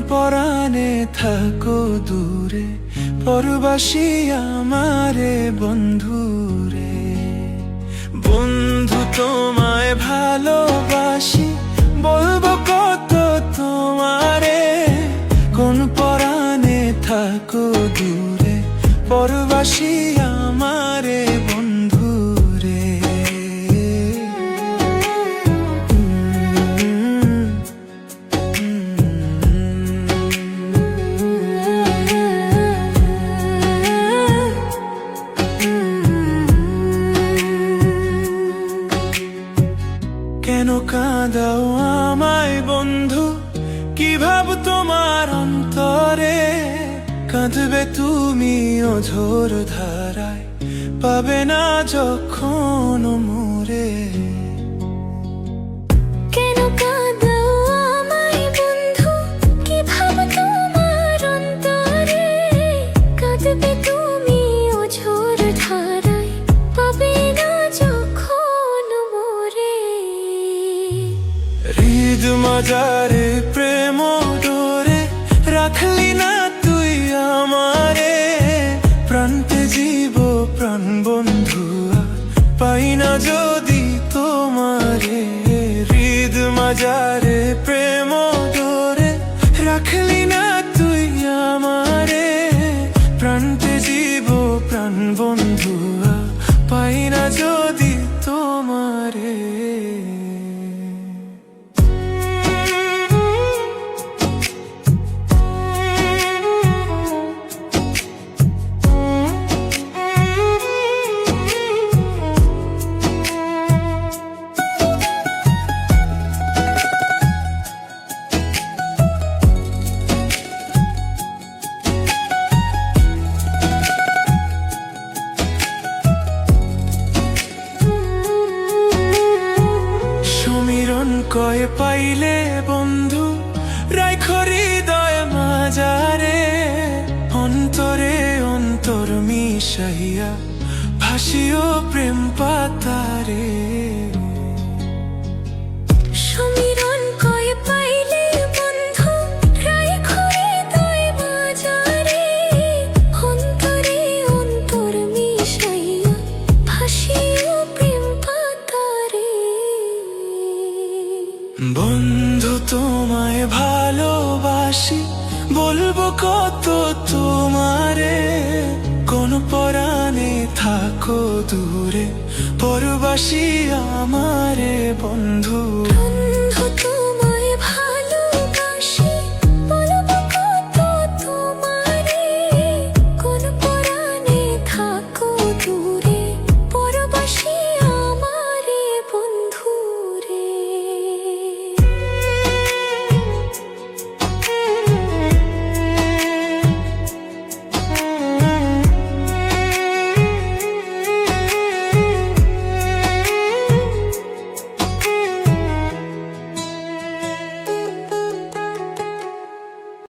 পরাণে থাকো দূরে, পরবাসী আমারে বন্ধুরে। বন্ধু তোমায় ভালোবাসি, বলবো কত তোমারে, কোন পরাণে থাকো দূরে, পরবাসী আমারে বন্ধুরে। কেন কাঁদাও আমায় বন্ধু, কি ভাব তোমার অন্তরে, কাঁদবে তুমি অঝোর ধারায়, পাবে না যখন মোরে। কেন কাঁদাও আমায় বন্ধু, কি ভাব তোমার অন্তরে, কাঁদবে তুমি অঝোর ধারায়, পাবে না যখন মোরে। হৃদ মাজারে প্রেম ডোরে, রাখলি না তুই আমারে, প্রান্তে জীব প্রাণ বন্ধুয়া, পাই না যদি তোমারে। হৃদ মাজারে প্রেম ডোরে, রাখলি না তুই আমারে, প্রান্তে জীব প্রাণ বন্ধুয়া, পাই না যদি তোমারে। সমীরণ কয়ে পাইলে বন্ধু, রাইখো হৃদয় মাজারে, অন্তরে অন্তর মিশাইয়া, ভাসিও প্রেম পাতারে। সমীরণ কয়ে পাইলে বন্ধু, রাইখো হৃদয় মাজারে, অন্তরে অন্তর মিশাইয়া, ভাসিও প্রেম পাতারে। বন্ধু তোমায় ভালোবাসি, বলবো কত তোমারে, কোন পরাণে থাকো দূরে, পরবাসী আমারে বন্ধু।